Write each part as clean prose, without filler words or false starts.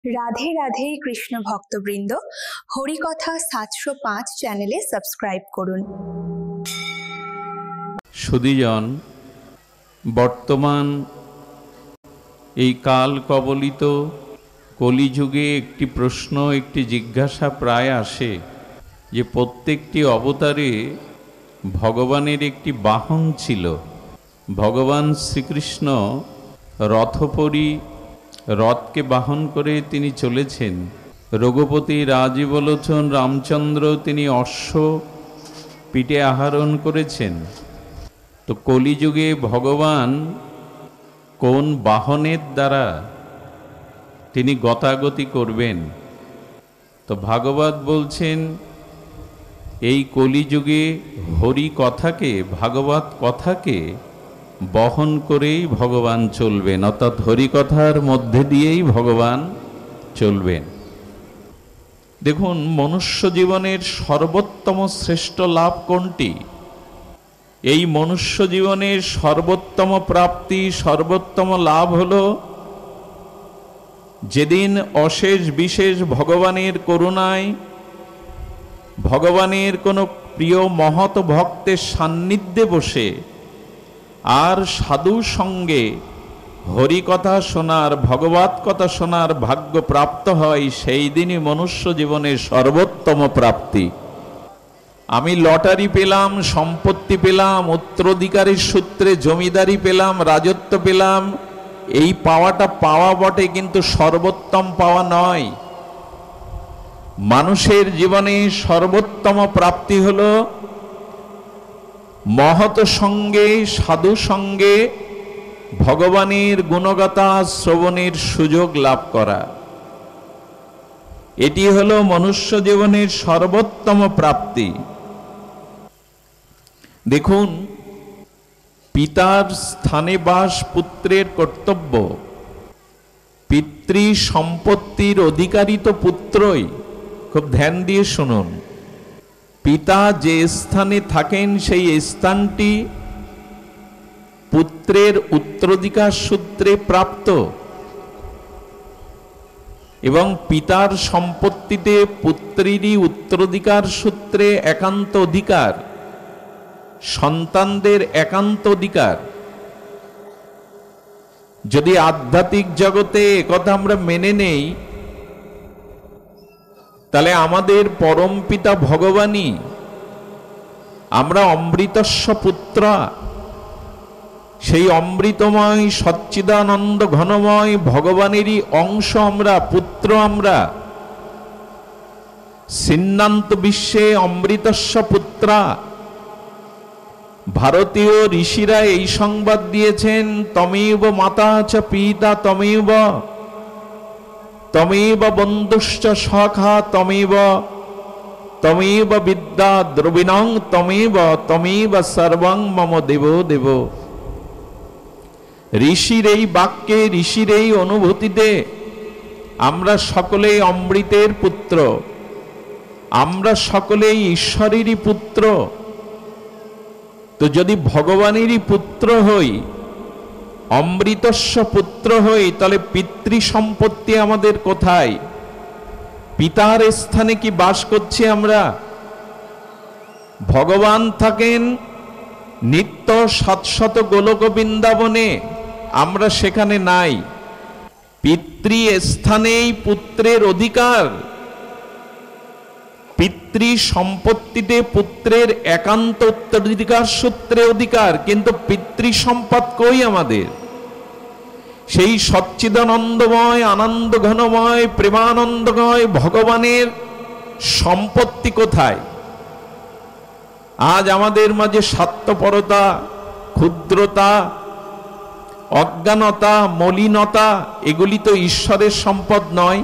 রাধে রাধে কৃষ্ণ ভক্তবৃন্দ, হরিকথা ৭০৫ চ্যানেলে সাবস্ক্রাইব করুন। সুধীজন, বর্তমান এই কাল কবলিত কলিযুগে একটি প্রশ্ন, একটি জিজ্ঞাসা প্রায় আসে যে প্রত্যেকটি অবতারে ভগবানের একটি বাহন ছিল। ভগবান শ্রীকৃষ্ণ রথপরি, রথকে বাহন করে তিনি চলেছেন। রঘুপতি রাজীবলোচন রামচন্দ্র তিনি অশ্ব পিঠে আরোহণ করেছেন। তো কলিযুগে ভগবান কোন বাহনের দ্বারা তিনি গতাগতি করবেন? তো ভাগবত বলছেন এই কলিযুগে হরি কথাকে, ভাগবত কথাকে বহন করেই ভগবান চলবেন, অর্থাৎ হরিকথার মধ্যে দিয়েই ভগবান চলবেন। দেখুন, মনুষ্য জীবনের সর্বোত্তম শ্রেষ্ঠ লাভ কোনটি? এই মনুষ্য জীবনের সর্বোত্তম প্রাপ্তি, সর্বোত্তম লাভ হলো যেদিন অশেষ বিশেষ ভগবানের করুণায়, ভগবানের কোনো প্রিয় মহৎ ভক্তের সান্নিধ্যে বসে আর সাধু সঙ্গে হরিকথা শোনার, ভগবত কথা শোনার ভাগ্য প্রাপ্ত হয়, সেই দিনই মনুষ্য জীবনের সর্বোত্তম প্রাপ্তি। আমি লটারি পেলাম, সম্পত্তি পেলাম, উত্তরাধিকারীর সূত্রে জমিদারি পেলাম, রাজত্ব পেলাম, এই পাওয়াটা পাওয়া বটে, কিন্তু সর্বোত্তম পাওয়া নয়। মানুষের জীবনে সর্বোত্তম প্রাপ্তি হলো মহৎ সঙ্গে, সাধু সঙ্গে ভগবানের গুণগাথা শ্রবণের সুযোগ লাভ করা। এটি হলো মনুষ্য জীবনের সর্বোত্তম প্রাপ্তি। দেখুন, পিতার স্থানে বাস পুত্রের কর্তব্য। পিতৃ সম্পত্তির অধিকারী তো পুত্রই। খুব ধ্যান দিয়ে শুনুন, পিতা যে স্থানে থাকেন সেই স্থানটি পুত্রের উত্তরাধিকার সূত্রে প্রাপ্ত, এবং পিতার সম্পত্তিতে পুত্রেরই উত্তরাধিকার সূত্রে একান্ত অধিকার, সন্তানদের একান্ত অধিকার। যদি আধ্যাত্মিক জগতে একথা আমরা মেনে নেই, তাহলে আমাদের পরম পিতা ভগবানই, আমরা অমৃতস্য পুত্র, সেই অমৃতময় সচ্চিদানন্দ ঘনময় ভগবানেরই অংশ আমরা, পুত্র আমরা। সিন্নান্ত বিশ্বে অমৃতস্য পুত্রা। ভারতীয় ঋষিরা এই সংবাদ দিয়েছেন, তমেব মাতা চ পিতা তমেব, তমেব বন্ধুশ্চ সখা তমেব, তমেব বিদ্যা দ্রবিণং তমেব, তমেব সর্বং মম দেব দেব। ঋষির এই বাক্যে, ঋষির এই অনুভূতিতে আমরা সকলেই অমৃতের পুত্র, আমরা সকলেই ঈশ্বরেরই পুত্র। তো যদি ভগবানেরই পুত্র হই, অমৃতস্য পুত্র হই, তাহলে পিতৃ সম্পত্তি আমাদের কোথায়? পিতার স্থানে কি বাস করছি আমরা? ভগবান থাকেন নিত্য শাশ্বত গোলক বৃন্দাবনে, আমরা সেখানে নাই। পিতৃ স্থানেই পুত্রের অধিকার, পিতৃ সম্পত্তিতে পুত্রের একান্ত উত্তরাধিকার সূত্রে অধিকার, কিন্তু পিতৃ সম্পদ কই আমাদের? সেই সচ্চিদানন্দময়, আনন্দ ঘনময়, প্রেমানন্দময় ভগবানের সম্পত্তি কোথায়? আজ আমাদের মাঝে স্বার্থপরতা, ক্ষুদ্রতা, অজ্ঞানতা, মলিনতা, এগুলি তো ঈশ্বরের সম্পদ নয়,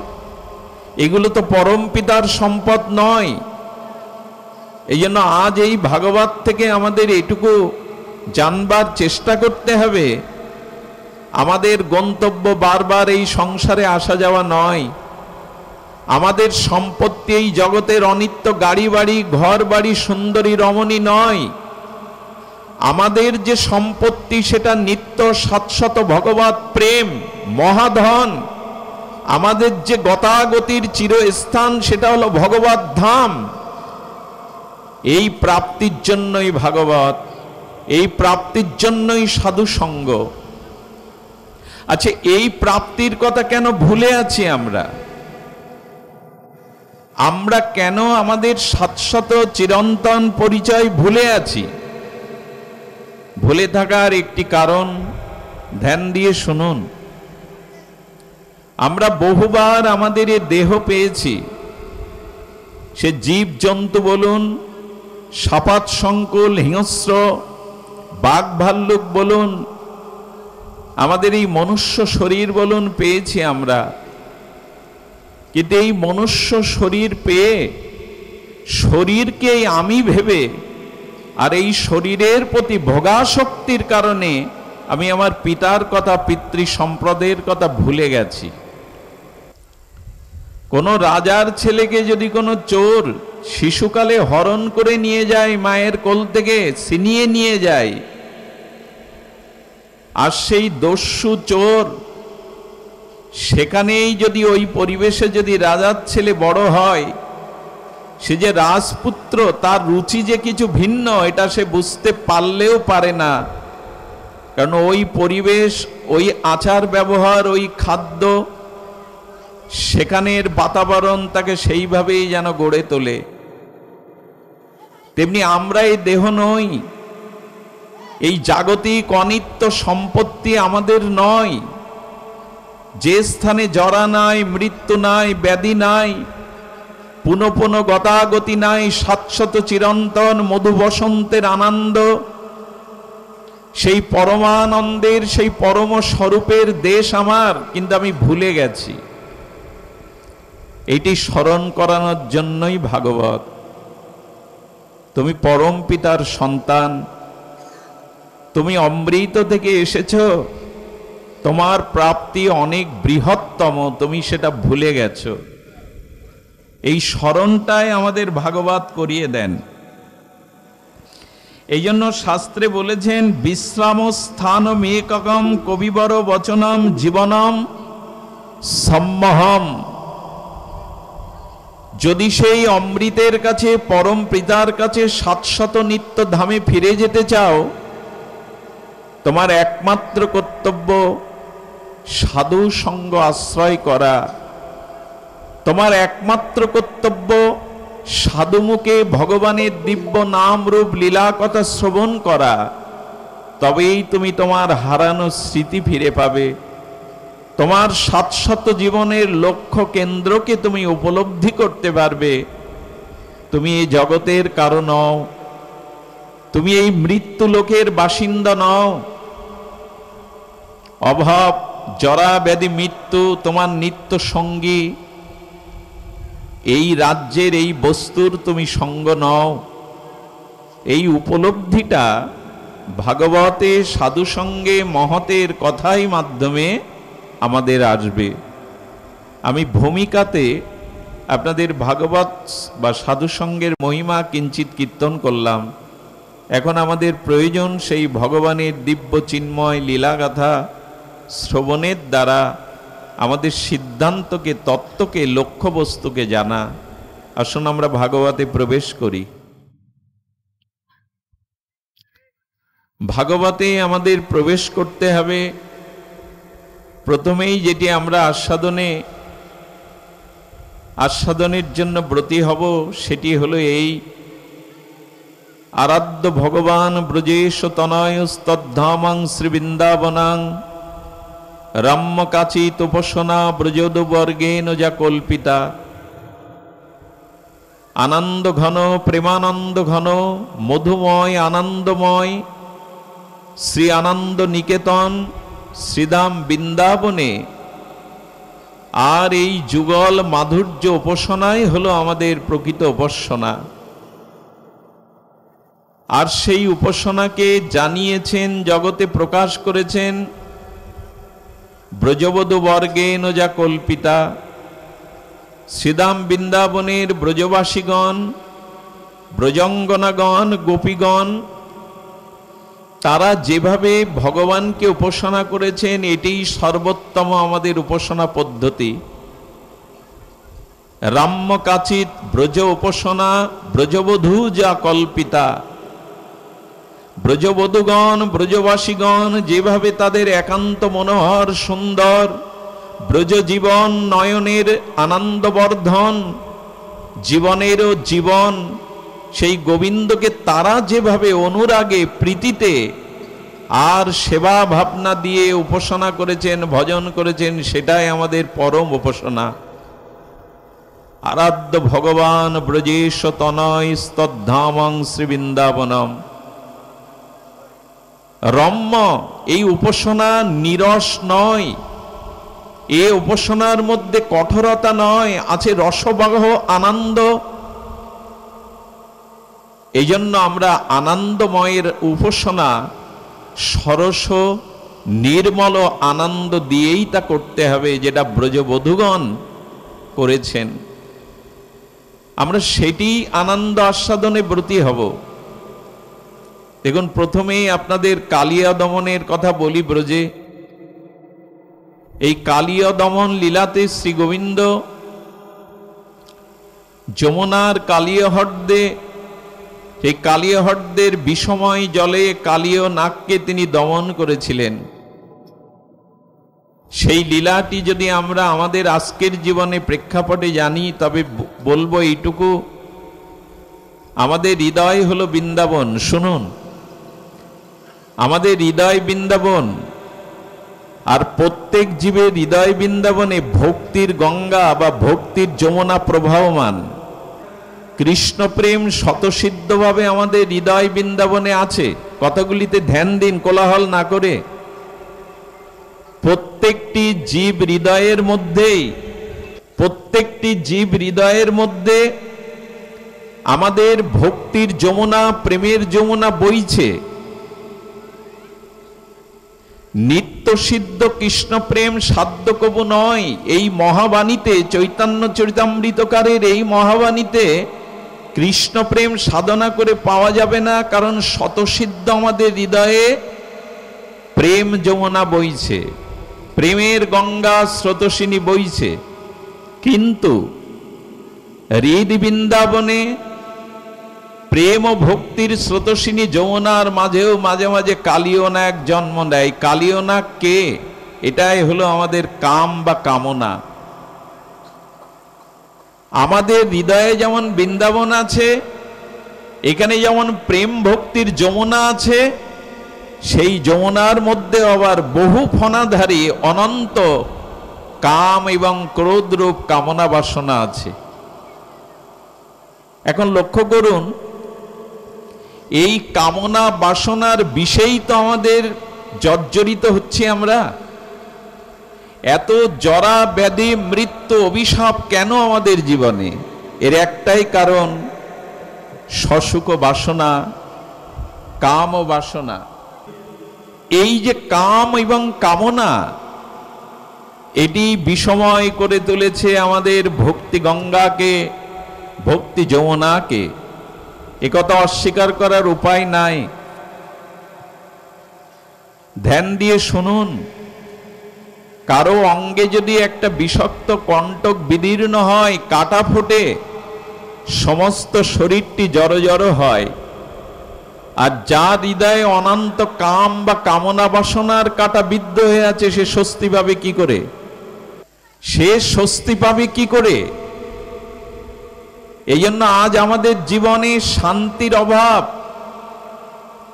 এগুলো তো পরম পিতার সম্পদ নয়। এই জন্য আজ এই ভাগবত থেকে আমাদের এটুকু জানবার চেষ্টা করতে হবে, আমাদের গন্তব্য বারবার এই সংসারে আসা যাওয়া নয়। আমাদের সম্পত্তি এই জগতের অনিত্য গাড়ি বাড়ি, ঘর বাড়ি, সুন্দরী রমণী নয়। আমাদের যে সম্পত্তি সেটা নিত্য শাশ্বত ভগবত প্রেম, মহাধন। আমাদের যে গতাগতির চিরস্থান সেটা হলো ভগবত ধাম। এই প্রাপ্তির জন্যই ভাগবত, এই প্রাপ্তির জন্যই সাধু সঙ্গ। আচ্ছা, এই প্রাপ্তির কথা কেন ভুলে আছি আমরা? আমরা কেন আমাদের শাশ্বত চিরন্তন পরিচয় ভুলে আছি? ভুলে থাকার একটি কারণ ধ্যান দিয়ে শুনুন। আমরা বহুবার আমাদের এ দেহ পেয়েছি, সে জীব জন্তু বলুন, সাপাত সংকুল হিংস্র বাঘ ভাল্লুক বলুন, আমাদের এই মনুষ্য শরীর বলুন, পেয়েছি আমরা। কিন্তু এই মনুষ্য শরীর পেয়ে শরীরকে আমি ভেবে আর এই শরীরের প্রতি ভোগাসক্তির কারণে আমি আমার পিতার কথা, পিতৃ সম্প্রদায়ের কথা ভুলে গেছি। কোনো রাজার ছেলেকে যদি কোনো চোর শিশুকালে হরণ করে নিয়ে যায়, মায়ের কোল থেকে ছিনিয়ে নিয়ে যায়, আর সেই দস্যু চোর সেখানেই যদি ওই পরিবেশে যদি রাজার ছেলে বড় হয়, সে যে রাজপুত্র, তার রুচি যে কিছু ভিন্ন এটা সে বুঝতে পারলেও পারে না। কারণ ওই পরিবেশ, ওই আচার ব্যবহার, ওই খাদ্য, সেখানের বাতাবরণ তাকে সেইভাবেই যেন গড়ে তোলে। তেমনি আমরা এই দেহ নই, এই জাগতিক অনিত্য সম্পত্তি আমাদের নয়। যে স্থানে জরা নাই, মৃত্যু নাই, ব্যাধি নাই, পুনঃ পুনঃ গতাগতি নাই, শাশ্বত চিরন্তন মধু বসন্তের আনন্দ, সেই পরমানন্দের, সেই পরম স্বরূপের দেশ আমার, কিন্তু আমি ভুলে গেছি। এইটি স্মরণ করানোর জন্যই ভাগবত। তুমি পরম পিতার সন্তান, তুমি অমৃত থেকে এসেছ, তোমার প্রাপ্তি অনেক বৃহত্তম, তুমি সেটা ভুলে গেছো। এই স্মরণটাই আমাদের ভাগবত করিয়ে দেন। এই জন্য শাস্ত্রে বলেছেন, বিশ্রাম স্থানম এককম কবিবর বচনম জীবনম সম্মহম। যদি সেই অমৃতের কাছে, পরম পিতার কাছে, শাশ্বত নিত্য ধামে ফিরে যেতে চাও, তোমার একমাত্র কর্তব্য সাধু সঙ্গ আশ্রয় করা। তোমার একমাত্র কর্তব্য সাধুমুখে ভগবানের দিব্য নাম রূপ লীলা কথা শ্রবণ করা। তবেই তুমি তোমার হারানো স্মৃতি ফিরে পাবে। তোমার শাশ্বত জীবনের লক্ষ্য কেন্দ্রকে তুমি উপলব্ধি করতে পারবে। তুমি এই জগতের কারণ নও, তুমি এই মৃত্যু লোকের বাসিন্দা নও। অভাব, জরা, ব্যাধি, মৃত্যু তোমার নিত্য সঙ্গী। এই রাজ্যের, এই বস্তুর তুমি সঙ্গ নও। এই উপলব্ধিটা ভাগবতে, সাধু সঙ্গে, মহতের কথাই মাধ্যমে আমাদের আসবে। আমি ভূমিকাতে আপনাদের ভাগবত বা সাধু সঙ্গের মহিমা কিঞ্চিত কীর্তন করলাম। এখন আমাদের প্রয়োজন সেই ভগবানের দিব্য চিন্ময় লীলাগাথা শ্রবণের দ্বারা আমাদের সিদ্ধান্তকে, তত্ত্বকে, লক্ষ্যবস্তুকে জানা। আসুন আমরা ভাগবতে প্রবেশ করি। ভাগবতে আমাদের প্রবেশ করতে হবে। প্রথমেই যেটি আমরা আস্বাদনের জন্য ব্রতী হব, সেটি হলো এই, আরাধ্য ভগবান ব্রজেশ তনয়স্তদ্ধামং শ্রীবৃন্দাবনাং রাম্যকাচিত উপাসনা ব্রজোদবর্গেন যা কল্পিতা। আনন্দ ঘন, প্রেমানন্দ ঘন, মধুময়, আনন্দময় শ্রী আনন্দ নিকেতন শ্রীধাম বৃন্দাবনে। আর এই যুগল মাধুর্য উপাসনাই হলো আমাদের প্রকৃত উপাসনা। আর সেই উপাসনাকে জানিয়েছেন, জগতে প্রকাশ করেছেন ব্রজবধূ বর্গেন যা কল্পিতা। শ্রীধাম বৃন্দাবনের ব্রজবাসীগণ, ব্রজঙ্গনাগণ, গোপীগণ, তারা যেভাবে ভগবানকে উপাসনা করেছেন, এটাই সর্বোত্তম আমাদের উপাসনা পদ্ধতি। রাম্য কাচিত ব্রজ উপাসনা ব্রজবধূ যা কল্পিতা। ব্রজবধূগণ ব্রজবাসীগণ যেভাবে তাদের একান্ত মনোহর সুন্দর ব্রজ জীবন নয়নের আনন্দবর্ধন জীবনেরও জীবন সেই গোবিন্দকে তারা যেভাবে অনুরাগে প্রীতিতে আর সেবা ভাবনা দিয়ে উপাসনা করেছেন, ভজন করেছেন, সেটাই আমাদের পরম উপাসনা। আরাধ্য ভগবান ব্রজেশ তনয় স্তদ্ধামং শ্রী বৃন্দাবনম। রম্য এই উপাসনা নিরস নয়, এ উপাসনার মধ্যে কঠোরতা নয়, আছে রসবাহ আনন্দ। এই জন্য আমরা আনন্দময়ের উপাসনা সরস নির্মল আনন্দ দিয়েই তা করতে হবে, যেটা ব্রজবধূগণ করেছেন। আমরা সেটি আনন্দ আস্বাদনে ব্রতী হব। দেখুন, প্রথমেই আপনাদের কালিয়া দমনের কথা বলি। ব্রজে এই কালিয়া দমন লীলাতে শ্রী গোবিন্দ যমুনার কালিয়া হ্রদে, সেই কালিয়া হ্রদের বিষময় জলে কালিয় নাগকে তিনি দমন করেছিলেন। সেই লীলাটি যদি আমরা আমাদের আজকের জীবনে প্রেক্ষাপটে জানি, তবে বলবো এইটুকু, আমাদের হৃদয় হলো বৃন্দাবন। শুনুন, আমাদের হৃদয় বৃন্দাবন, আর প্রত্যেক জীবের হৃদয় বৃন্দাবনে ভক্তির গঙ্গা বা ভক্তির যমুনা প্রবাহমান। কৃষ্ণ প্রেম স্বতঃসিদ্ধভাবে আমাদের হৃদয় বৃন্দাবনে আছে। কথাগুলিতে ধ্যান দিন, কোলাহল না করে। প্রত্যেকটি জীব হৃদয়ের মধ্যেই, প্রত্যেকটি জীব হৃদয়ের মধ্যে আমাদের ভক্তির যমুনা, প্রেমের যমুনা বইছে। নিত্য সিদ্ধ কৃষ্ণ প্রেম সাধ্য কবু নয়। এই মহাবাণীতে, চৈতন্য চরিতামৃতকারের এই মহাবাণীতে কৃষ্ণ প্রেম সাধনা করে পাওয়া যাবে না, কারণ স্বতঃসিদ্ধ আমাদের হৃদয়ে প্রেম যমুনা বইছে, প্রেমের গঙ্গা স্রোতস্বিনী বইছে। কিন্তু হৃদ বৃন্দাবনে প্রেম ও ভক্তির স্রোতস্বিনী যমুনার মাঝেও মাঝে মাঝে কালীয় নাগ জন্ম নেয়। কালীয় নাগ কে? এটাই হলো আমাদের কাম বা কামনা। আমাদের হৃদয়ে যেমন বৃন্দাবন আছে, এখানে যেমন প্রেম ভক্তির যমুনা আছে, সেই যমুনার মধ্যে আবার বহু ফণাধারী অনন্ত কাম এবং ক্রোধরূপ কামনা বাসনা আছে। এখন লক্ষ্য করুন, এই কামনা বাসনার বিষয়েই তো আমাদের জর্জরিত হচ্ছে আমরা। এত জরা ব্যাধি মৃত্যু অভিশাপ কেন আমাদের জীবনে? এর একটাই কারণ, সসুখ বাসনা, কাম ও বাসনা। এই যে কাম এবং কামনা, এটি বিষময় করে তুলেছে আমাদের ভক্তি গঙ্গাকে, ভক্তি যমুনাকে। একথা অস্বীকার করার উপায় নাই। ধ্যান দিয়ে শুনুন, কারো অঙ্গে যদি একটা বিষাক্ত কণ্টক বিদীর্ণ হয়, কাটা ফোটে, সমস্ত শরীরটি জড়ো জড়ো হয়। আর যার হৃদয়ে অনন্ত কাম বা কামনা বাসনার কাটা বিদ্ধ হয়ে আছে, সে স্বস্তি পাবে কি করে? সে স্বস্তি পাবে কি করে? এই জন্য আজ আমাদের জীবনে শান্তির অভাব,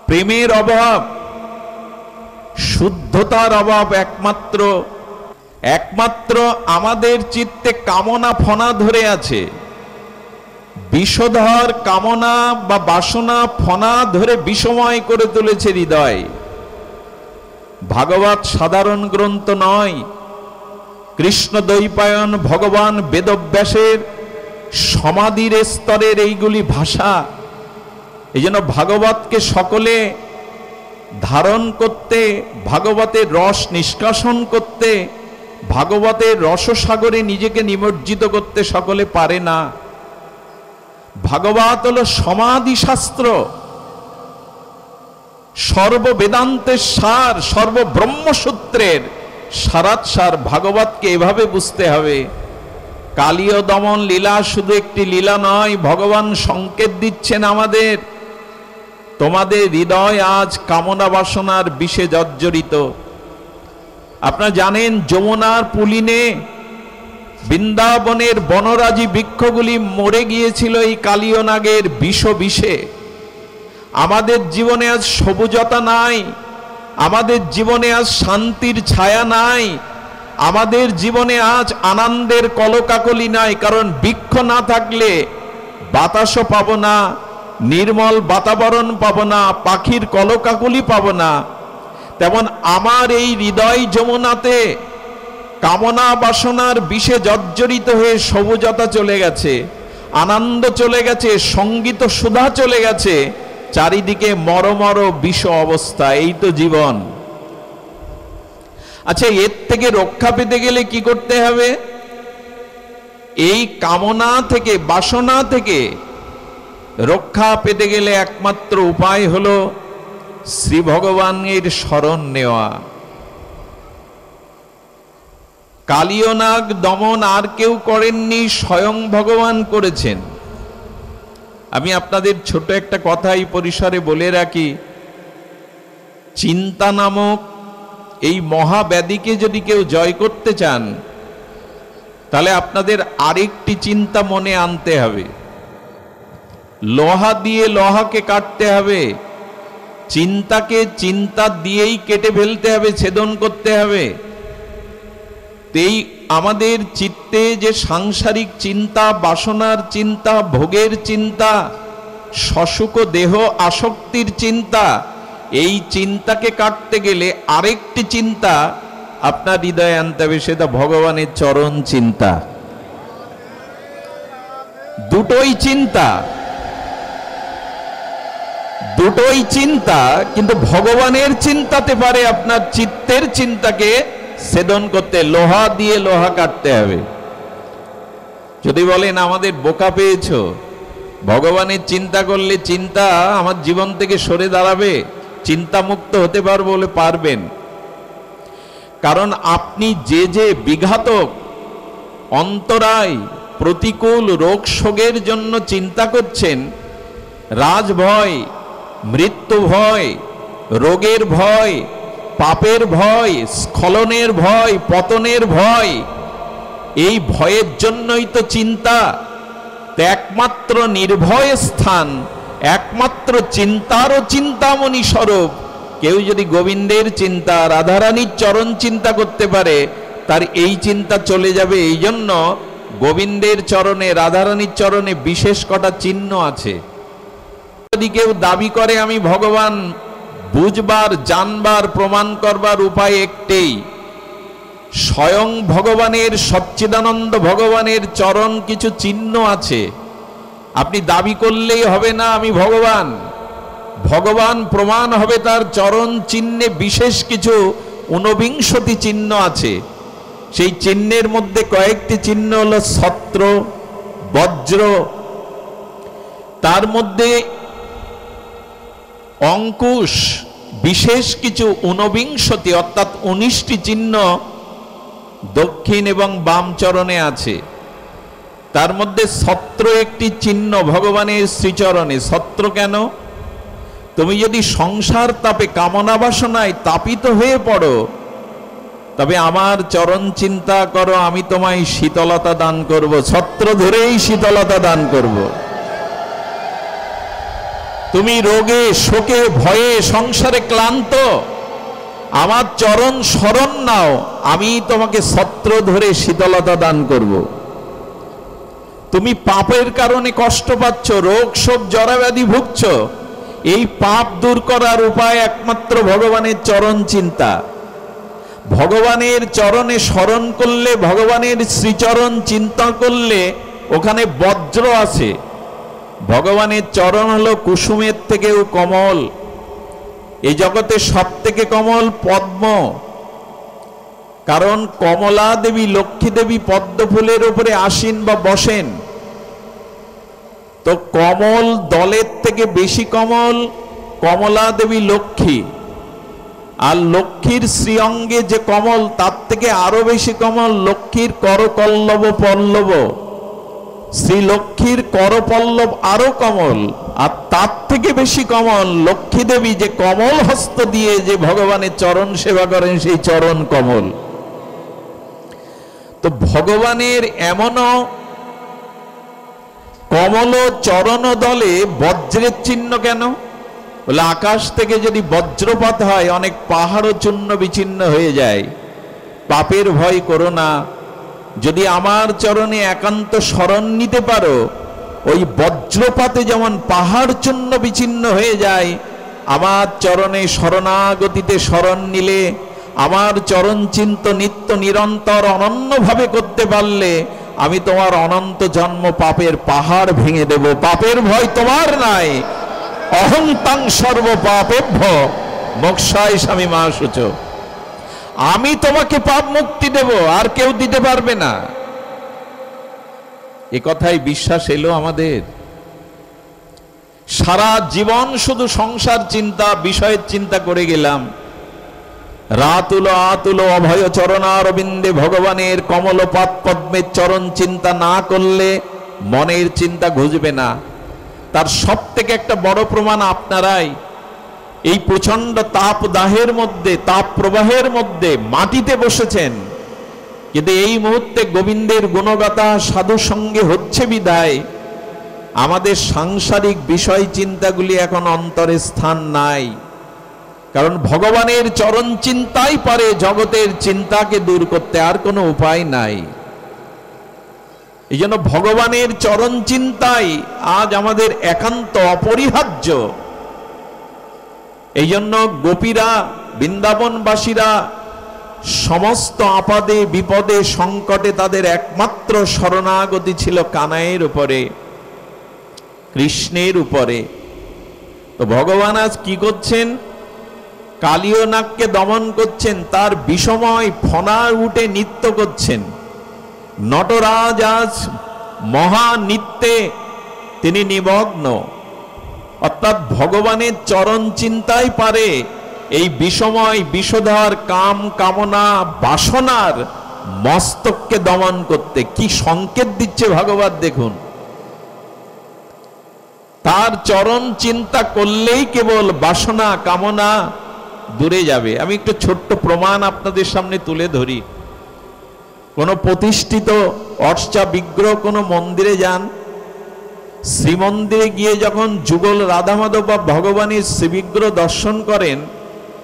প্রেমের অভাব, শুদ্ধতার অভাব। একমাত্র আমাদের চিত্তে কামনা ফণা ধরে আছে। বিষধর কামনা বা বাসনা ফণা ধরে বিষময় করে তুলেছে হৃদয়। ভাগবত সাধারণ গ্রন্থ নয়। কৃষ্ণ দ্বৈপায়ন ভগবান বেদব্যাসের সমাধির স্তরের এইগুলি ভাষা। এই জন্য ভাগবতকে সকলে ধারণ করতে, ভাগবতের রস নিষ্কাশন করতে, ভাগবতের রসসাগরে নিজেকে নিমজ্জিত করতে সকলে পারে না। ভাগবত হলো সমাধি শাস্ত্র, সর্ববেদান্তের সার, সর্বব্রহ্মসূত্রের সারাৎসার। ভাগবতকে এভাবে বুঝতে হবে। কালীয় দমন লীলা শুধু একটি লীলা নয়, ভগবান সংকেত দিচ্ছেন আমাদের, তোমাদের হৃদয় আজ কামনা বাসনার বিষে জর্জরিত। আপনারা জানেন যমুনার পুলিনে বৃন্দাবনের বনরাজি বৃক্ষগুলি মরে গিয়েছিল এই কালীয় নাগের বিষে। আমাদের জীবনে আজ সবুজতা নাই, আমাদের জীবনে আজ শান্তির ছায়া নাই, আমাদের জীবনে আজ আনন্দের কলকাকলি নাই। কারণ বৃক্ষ না থাকলে বাতাসও পাবো না, নির্মল বাতাবরণ পাবো না, পাখির কলকাকলি পাবো না। তেমন আমার এই হৃদয় যমুনাতে কামনা বাসনার বিষে জর্জরিত হয়ে সবুজতা চলে গেছে, আনন্দ চলে গেছে, সঙ্গীত সুধা চলে গেছে, চারিদিকে মরমর বিষ অবস্থা। এই তো জীবন। আচ্ছা, এর থেকে রক্ষা পেতে গেলে কি করতে হবে? এই কামনা থেকে, বাসনা থেকে রক্ষা পেতে গেলে একমাত্র উপায় হলো শ্রী ভগবানের শরণ নেওয়া। কালীয় নাগ দমন আর কেউ করেননি, স্বয়ং ভগবান করেছেন। আমি আপনাদের ছোট একটা কথা এই পরিসরে বলে রাখি, চিন্তা নামক এই মহাব্যাধিকে যদি কেউ জয় করতে চান, তাহলে আপনাদের আরেকটি চিন্তা মনে আনতে হবে। লোহা দিয়ে লোহাকে কাটতে হবে, চিন্তাকে চিন্তা দিয়েই কেটে ফেলতে হবে, ছেদন করতে হবে। এই আমাদের চিত্তে যে সাংসারিক চিন্তা, বাসনার চিন্তা, ভোগের চিন্তা, সসুখ দেহ আসক্তির চিন্তা, এই চিন্তাকে কাটতে গেলে আরেকটি চিন্তা আপনার হৃদয়ে আনতে হবে, সেটা ভগবানের চরণ চিন্তা। দুটোই চিন্তা, দুটোই চিন্তা, কিন্তু ভগবানের চিন্তাতে পারে আপনার চিত্তের চিন্তাকে ছেদন করতে। লোহা দিয়ে লোহা কাটতে হবে। যদি বলেন আমাদের বোকা পেয়েছো, ভগবানের চিন্তা করলে চিন্তা আমার জীবন থেকে সরে দাঁড়াবে, চিন্তা মুক্ত হতে পারবো বলে পারবেন। কারণ আপনি যে যে বিঘাতক, অন্তরায়, প্রতিকূল রোগ শোকের জন্য চিন্তা করছেন, রাজ ভয়, মৃত্যু ভয়, রোগের ভয়, পাপের ভয়, স্খলনের ভয়, পতনের ভয়, এই ভয়ের জন্যই তো চিন্তা। একমাত্র নির্ভয় স্থান, একমাত্র চিন্তারও চিন্তামণি স্বরূপ কেউ যদি গোবিন্দের চিন্তা, রাধারানীর চরণ চিন্তা করতে পারে, তার এই চিন্তা চলে যাবে। এই জন্য গোবিন্দের চরণে, রাধারানীর চরণে বিশেষ কটা চিহ্ন আছে। যদি কেউ দাবি করে আমি ভগবান, বুঝবার, জানবার, প্রমাণ করবার উপায় একটাই, স্বয়ং ভগবানের, সচ্চিদানন্দ ভগবানের চরণ কিছু চিহ্ন আছে। আপনি দাবি করলেই হবে না আমি ভগবান, ভগবান প্রমাণ হবে তার চরণ চিহ্নে বিশেষ কিছু 49টি চিহ্ন আছে। সেই চিহ্নের মধ্যে কয়েকটি চিহ্ন হলো ছত্র, বজ্র, তার মধ্যে অঙ্কুশ, বিশেষ কিছু 49, অর্থাৎ 19টি চিহ্ন দক্ষিণ এবং বাম চরণে আছে। তার মধ্যে ছত্র একটি চিহ্ন ভগবানের শ্রীচরণে। ছত্র কেন? তুমি যদি সংসার তাপে, কামনা বাসনায় তাপিত হয়ে পড়ো, তবে আমার চরণ চিন্তা করো, আমি তোমায় শীতলতা দান করব, ছত্র ধরেই শীতলতা দান করব। তুমি রোগে, শোকে, ভয়ে, সংসারে ক্লান্ত, আমার চরণ শরণ নাও, আমি তোমাকে ছত্র ধরে শীতলতা দান করব। তুমি পাপের কারণে কষ্ট পাচ্ছ, রোগ শোক জরাব্যাধি ভুগছ, এই পাপ দূর করার উপায় একমাত্র ভগবানের চরণ চিন্তা। ভগবানের চরণে শরণ করলে, ভগবানের শ্রীচরণ চিন্তা করলে ওখানে বজ্র আছে। ভগবানের চরণ হলো কুসুমের থেকেও কমল। এই জগতে সব থেকে কমল পদ্ম, কারণ কমলা দেবী, লক্ষ্মী দেবী পদ্ম ফুলের উপরে আসীন বা বসেন। তো কমল দলের থেকে বেশি কমল কমলা দেবী লক্ষ্মী। আর লক্ষ্মীর শ্রীঅঙ্গে যে কমল, তার থেকে আরো বেশি কমল লক্ষ্মীর করপল্লব পল্লব। শ্রী লক্ষ্মীর করপল্লব আরো কমল, আর তার থেকে বেশি কমল লক্ষ্মী দেবী যে কমল হস্ত দিয়ে যে ভগবানের চরণ সেবা করেন, সেই চরণ কমল। তো ভগবানের এমনও কমল চরণ দলে বজ্রের চিহ্ন কেন? বলে আকাশ থেকে যদি বজ্রপাত হয় অনেক পাহাড়ও চূর্ণ বিচ্ছিন্ন হয়ে যায়। পাপের ভয় করো না, যদি আমার চরণে একান্ত শরণ নিতে পারো, ওই বজ্রপাতে যেমন পাহাড় চূর্ণ বিচ্ছিন্ন হয়ে যায়, আমার চরণে শরণাগতিতে শরণ নিলে, আমার চরণ চিন্ত নিত্য নিরন্তর অনন্যভাবে করতে পারলে, আমি তোমার অনন্ত জন্ম পাপের পাহাড় ভেঙে দেব। পাপের ভয় তোমার নাই। অহংতাং সর্ব পাপেভ্য মোক্ষায় স্বামী মা শুচ। আমি তোমাকে পাপ মুক্তি দেব, আর কেউ দিতে পারবে না। এ কথাই বিশ্বাস এলো আমাদের। সারা জীবন শুধু সংসার চিন্তা, বিষয়ের চিন্তা করে গেলাম। রাতুল আতুল অভয় চরণারবিন্দে ভগবানের কমলপাদ পদ্মের চরণ চিন্তা না করলে মনের চিন্তা ঘুচবে না। তার সব থেকে একটা বড় প্রমাণ আপনারাই। এই প্রচন্ড তাপ দাহের মধ্যে, তাপ প্রবাহের মধ্যে মাটিতে বসেছেন, কিন্তু এই মুহূর্তে গোবিন্দের গুণগাথা সাধু সঙ্গে হচ্ছে বিধায় আমাদের সাংসারিক বিষয় চিন্তাগুলি এখন অন্তরে স্থান নাই। কারণ ভগবানের চরণ চিন্তাই পারে জগতের চিন্তাকে দূর করতে, আর কোনো উপায় নাই। এই জন্য ভগবানের চরণ চিন্তাই আজ আমাদের একান্ত অপরিহার্য। এই জন্য গোপীরা, বৃন্দাবনবাসীরা সমস্ত আপদে বিপদে সংকটে তাদের একমাত্র শরণাগতি ছিল কানাইয়ের উপরে, কৃষ্ণের উপরে। তো ভগবান আজ কি করছেন? কালীয় নাগকে দমন করছেন, তার বিষময় ফনা উঠে নৃত্য করছেন। নটরাজ আজ মহানৃত্যে তিনি নিমগ্ন। অর্থাৎ ভগবানের চরণ চিন্তাই পারে এই বিষময় বিষধর কাম কামনা বাসনার মস্তককে দমন করতে। কি সংকেত দিচ্ছে ভগবান দেখুন। তার চরণ চিন্তা করলেই কেবল বাসনা কামনা দূরে যাবে। আমি একটু ছোট্ট প্রমাণ আপনাদের সামনে তুলে ধরি। কোন প্রতিষ্ঠিত অর্চা বিগ্রহ কোন মন্দিরে যান, শ্রীমন্দিরে গিয়ে যখন যুগল রাধা মাধব বা ভগবানের শ্রীবিগ্রহ দর্শন করেন,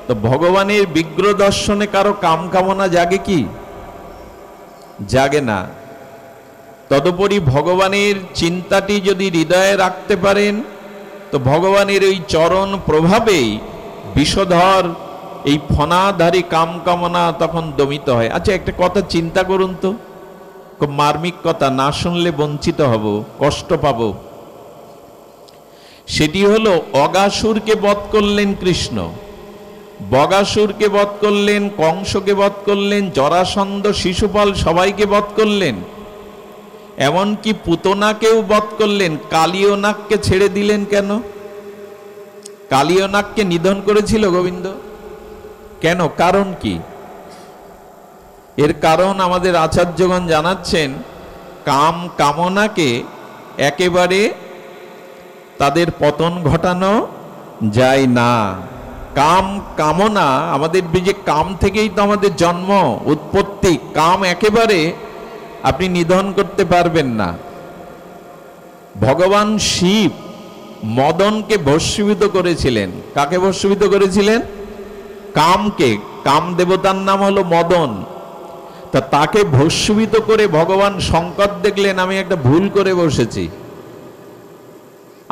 তো ভগবানের বিগ্রহ দর্শনে কারো কাম কামনা জাগে কি? জাগে না। তদুপরি ভগবানের চিন্তাটি যদি হৃদয়ে রাখতে পারেন, তো ভগবানের ওই চরণ প্রভাবেই বিষধর এই ফনাধারী কাম কামনা তখন দমিত হয়। আচ্ছা, একটা কথা চিন্তা করুন তো, খুব মার্মিক কথা, না শুনলে বঞ্চিত হব, কষ্ট পাব। সেটি হলো অগাসুরকে বধ করলেন কৃষ্ণ, বগাসুরকে বধ করলেন, কংসকে বধ করলেন, জরাসন্ধ, শিশুপাল সবাইকে বধ করলেন, এমনকি পুতনাকেও বধ করলেন। কালীয় নাগকে ছেড়ে দিলেন কেন? কালীয় নাগকে নিধন করেছিল গোবিন্দ কেন? কারণ কি? এর কারণ আমাদের আচার্যগণ জানাচ্ছেন, কাম কামনাকে একেবারে তাদের পতন ঘটানো যায় না। কাম কামনা, আমাদের যে কাম থেকেই তো আমাদের জন্ম উৎপত্তি, কাম একেবারে আপনি নিধন করতে পারবেন না। ভগবান শিব মদনকে ভস্মীভূত করেছিলেন। কাকে ভস্মীভূত করেছিলেন? কামকে। কাম দেবতার নাম হলো মদন। তা তাকে ভস্মীভূত করে ভগবান শঙ্কর দেখলেন, আমি একটা ভুল করে বসেছি,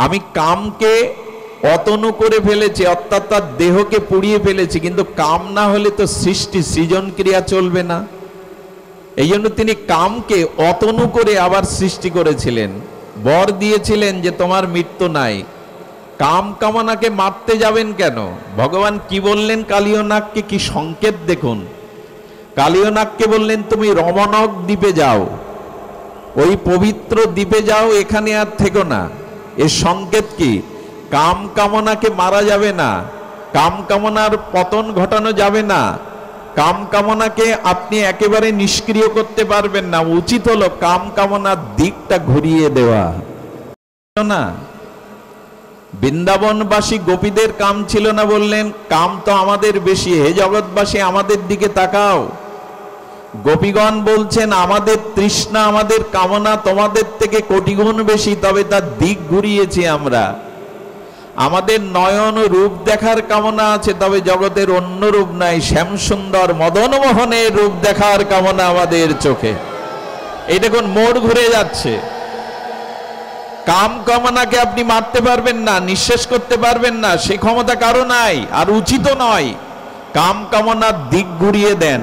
আমি কামকে অতনু করে ফেলেছি, অর্থাৎ তার দেহকে পুড়িয়ে ফেলেছি। কিন্তু কাম না হলে তো সৃষ্টি সৃজন ক্রিয়া চলবে না। এই জন্য তিনি কামকে অতনু করে আবার সৃষ্টি করেছিলেন, বর দিয়েছিলেন যে তোমার মৃত্যু নাই। কাম কামনাকে মারতে যাবেন কেন? ভগবান কি বললেন কালীয় নাগকে? কি সংকেত দেখুন। কালীয় নাগকে বললেন, তুমি রমণক দ্বীপে যাও, ওই পবিত্র দ্বীপে যাও, এখানে আর থেকো না। এর সংকেত কি? কাম কামনাকে মারা যাবে না, কাম কামনার পতন ঘটানো যাবে না, কাম কামনাকে আপনি একেবারে নিষ্ক্রিয় করতে পারবেন না। উচিত হলো কাম কামনার দিকটা ঘুরিয়ে দেওয়া না। বৃন্দাবনবাসী গোপীদের কাম ছিল না বললেন, কাম তো আমাদের বেশি, হে জগৎবাসী আমাদের দিকে তাকাও। গোপীগণ বলছেন আমাদের তৃষ্ণা আমাদের কামনা তোমাদের থেকে কোটি গুণ বেশি, তবে তার দিক ঘুরিয়েছি আমরা। আমাদের নয়ন রূপ দেখার কামনা আছে, তবে জগতের অন্য রূপ নাই, শ্যাম সুন্দর মদন মোহনের রূপ দেখার কামনা আমাদের চোখে। এই দেখুন মোড় ঘুরে যাচ্ছে। কাম কামনাকে আপনি মারতে পারবেন না, নিঃশেষ করতে পারবেন না, সে ক্ষমতা কারো নাই, আর উচিত নয়। কাম কামনার দিক ঘুরিয়ে দেন।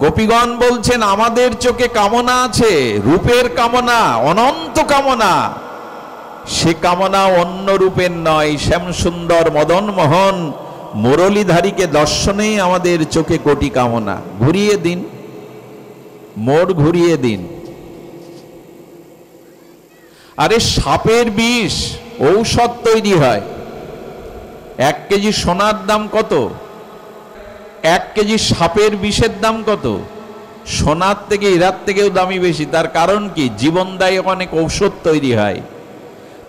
গোপীগণ বলছেন আমাদের চোখে কামনা আছে, রূপের কামনা, অনন্ত কামনা, সে কামনা অন্য রূপের নয়, শ্যাম সুন্দর মদন মোহন মুরলীধারীকে দর্শনেই আমাদের চোখে কোটি কামনা। ঘুরিয়ে দিন, মোড় ঘুরিয়ে দিন। আরে সাপের বিষ ঔষধ তৈরি হয়। 1 কেজি সোনার দাম কত? 1 কেজি সাপের বিষের দাম কত? সোনার থেকে হীরার থেকেও দামি বেশি। তার কারণ কি? জীবনদায়ী অনেক ঔষধ তৈরি হয়।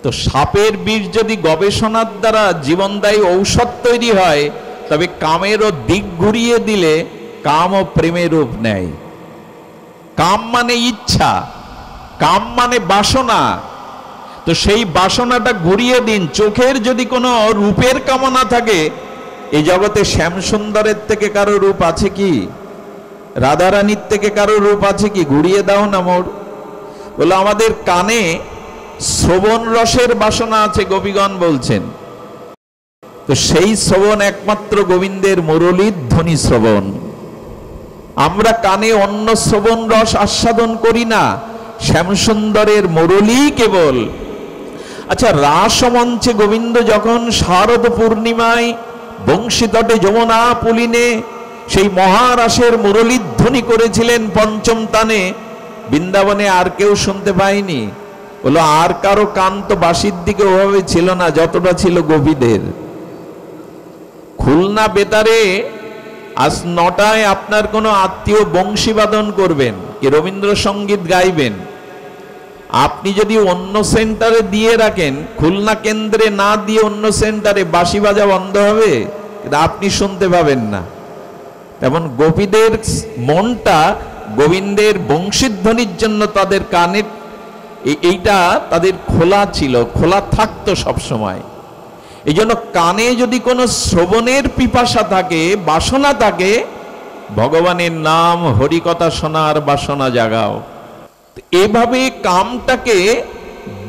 তো সাপের বিষ যদি গবেষণার দ্বারা জীবনদায়ী ঔষধ তৈরি হয়, তবে কামেরও দিক ঘুরিয়ে দিলে কাম ও প্রেমের রূপ নেয়। কাম মানে ইচ্ছা, কাম মানে বাসনা। তো সেই বাসনাটা ঘুরিয়ে দিন। চোখের যদি কোনো রূপের কামনা থাকে, এই জগতে শ্যাম সুন্দরের থেকে কারো রূপ আছে কি? রাধারানীর থেকে কারো রূপ আছে কি? ঘুরিয়ে দাও না মোড়। বলে আমাদের কানে শ্রবণ রসের বাসনা আছে, গোপীগণ বলছেন। তো সেই শ্রবণ একমাত্র গোবিন্দের মুরলীর ধ্বনি শ্রবণ। আমরা কানে অন্য শ্রবণ রস আস্বাদন করি না, শ্যামসুন্দরের মুরলী কেবল। আচ্ছা, রাসমঞ্চে গোবিন্দ যখন শারদ পূর্ণিমায় বংশীতটে যমুনা পুলিনে সেই মহারাসের মুরলীধ্বনি করেছিলেন পঞ্চম তানে, বৃন্দাবনে আর কেউ শুনতে পায়নি। বলো আর কারো কান তো বাঁশির দিকে ওভাবে ছিল না যতটা ছিল গোপীদের। খুলনা বেতারে আজ 9টায় আপনার কোনো আত্মীয় বংশী বাদন করবেন কি রবীন্দ্রসঙ্গীত গাইবেন, আপনি যদি অন্য সেন্টারে দিয়ে রাখেন, খুলনা কেন্দ্রে না দিয়ে অন্য সেন্টারে, বাঁশি বাজা বন্ধ হবে, কিন্তু আপনি শুনতে পাবেন না। তেমন গোপীদের মনটা গোবিন্দের বংশীধ্বনির জন্য তাদের কানে এইটা তাদের খোলা ছিল, খোলা থাকতো সবসময়। এই জন্য কানে যদি কোনো শ্রবণের পিপাসা থাকে, বাসনা থাকে, ভগবানের নাম হরিকথা শোনার বাসনা জাগাও। এভাবে কামটাকে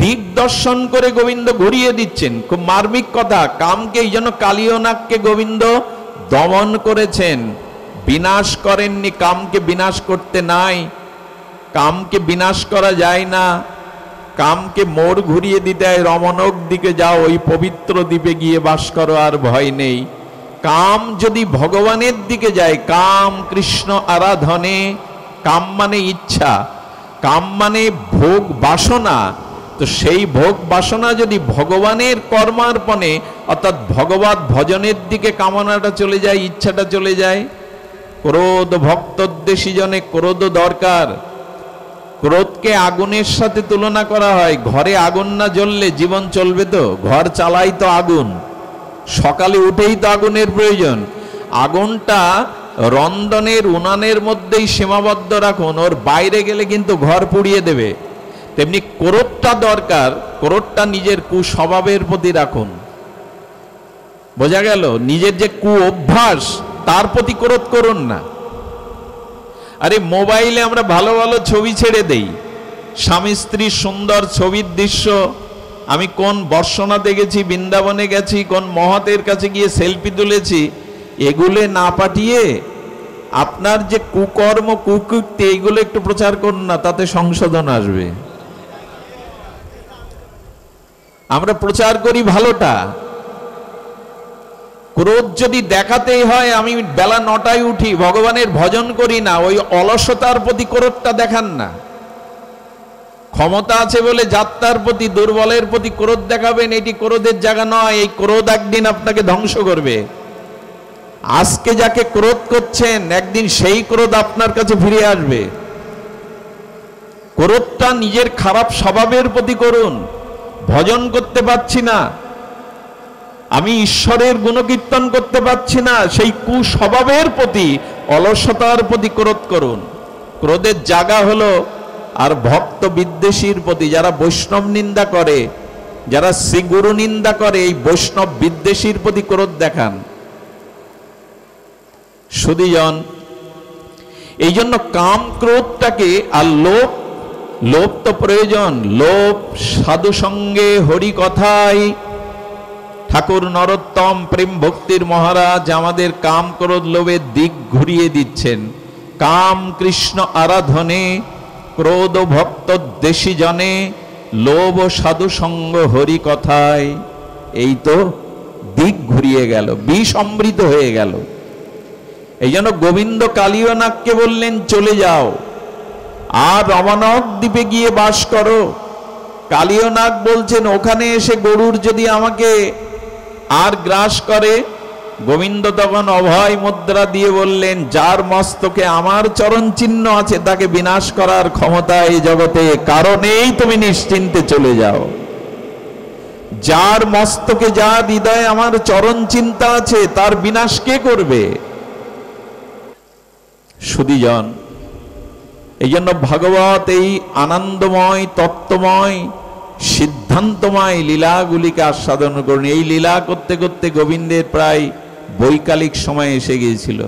দিক দর্শন করে গোবিন্দ ঘুরিয়ে দিচ্ছেন। খুব মার্মিক কথা। কামকে এই জন্য কালিয়নাগকে গোবিন্দ দমন করেছেন, বিনাশ করেননি। কামকে বিনাশ করতে নাই, কামকে বিনাশ করা যায় না। কামকে মোড় ঘুরিয়ে দিতে হয়, রমণক দিকে যাও, ওই পবিত্র দ্বীপে গিয়ে বাস করো, আর ভয় নেই। কাম যদি ভগবানের দিকে যায়, কাম কৃষ্ণ আরাধনে, কাম মানে ইচ্ছা, কাম মানে ভোগ বাসনা, তো সেই ভোগ বাসনা যদি ভগবানের কর্মার্পণে অর্থাৎ ভগবত ভজনের দিকে কামনাটা চলে যায়, ইচ্ছাটা চলে যায়। ক্রোধ ভক্তোদ্দেশী জনে ক্রোধ দরকার। ক্রোধকে আগুনের সাথে তুলনা করা হয়। ঘরে আগুন না জ্বললে জীবন চলবে তো? ঘর চালাই তো আগুন, সকালে উঠেই তো আগুনের প্রয়োজন। আগুনটা রন্ধনের উনানের মধ্যেই সীমাবদ্ধ রাখুন, ওর বাইরে গেলে কিন্তু ঘর পুড়িয়ে দেবে। তেমনি ক্রোধটা দরকার, ক্রোধটা নিজের কুস্বভাবের প্রতি রাখুন। বোঝা গেল? নিজের যে কু অভ্যাস তার প্রতি ক্রোধ করুন না। আরে মোবাইলে আমরা ভালো ভালো ছবি ছেড়ে দেই, স্বামী স্ত্রীর সুন্দর ছবির দৃশ্য। আমি কোন বর্ষণা দেখেছি, বৃন্দাবনে গেছি, কোন মহতের কাছে গিয়ে সেলফি তুলেছি, এগুলো না পাঠিয়ে আপনার যে কুকর্ম কুকীর্তি এইগুলো একটু প্রচার করুন না, তাতে সংশোধন আসবে। আমরা প্রচার করি ভালোটা। ক্রোধ যদি দেখাতেই হয়, আমি বেলা 9টায় উঠি, ভগবানের ভজন করি না, ওই অলসতার প্রতি ক্রোধটা দেখান না। ক্ষমতা আছে বলে যাত্রার প্রতি, দুর্বলের প্রতি ক্রোধ দেখাবেন, এটি ক্রোধের জায়গা নয়। এই ক্রোধ একদিন আপনাকে ধ্বংস করবে। আজকে যাকে ক্রোধ করছেন, একদিন সেই ক্রোধ আপনার কাছে ফিরে আসবে। ক্রোধটা নিজের খারাপ স্বভাবের প্রতি করুন। ভজন করতে পারছি না, আমি ঈশ্বরের গুণকীর্তন করতে পারছি না, সেই কুস্বভাবের প্রতি, অলসতার প্রতি ক্রোধ করুন। ক্রোধের জায়গা হলো আর ভক্ত বিদ্বেষীর প্রতি, যারা বৈষ্ণব নিন্দা করে, যারা শ্রীগুরু নিন্দা করে, এই বৈষ্ণব বিদ্বেষীর প্রতি ক্রোধ দেখান। সুধীজন, এই জন্য কাম ক্রোধটাকে, আর লোভ, লোভ তো প্রয়োজন। লোভ সাধু সঙ্গে হরি কথায়, ঠাকুর নরোত্তম প্রেম ভক্তির মহারাজ আমাদের কাম ক্রোধ লোভের দিক ঘুরিয়ে দিচ্ছেন। কাম কৃষ্ণ আরাধনে, ক্রোধ ভক্ত দেশী জনে, লোভ সাধু সঙ্গ হরি কথায়। এই তো দিক ঘুরিয়ে গেল, বিষ অমৃত হয়ে গেল। এই জন্য গোবিন্দ কালিয়নাগকে বললেন চলে যাও, আর রমানক দ্বীপে গিয়ে বাস করো। কালিয়নাগ বলছেন ওখানে এসে গরুর যদি আমাকে আর গ্রাস করে, গোবিন্দ তখন অভয় মুদ্রা দিয়ে বললেন, যার মস্তকে আমার চরণ চিহ্ন আছে তাকে বিনাশ করার ক্ষমতা এই জগতে কারণেই তুমি নিশ্চিন্তে চলে যাও। যার মস্তকে, যার হৃদয়ে আমার চরণ চিন্তা আছে, তার বিনাশ কে করবে? সুধীজন, এই জন্য ভাগবত এই আনন্দময়, তত্ত্বময়, সিদ্ধান্তময় লীলাগুলিকে আস্বাদন করুন। এই লীলা করতে করতে গোবিন্দের প্রায় বৈকালিক সময় এসে গিয়েছিল।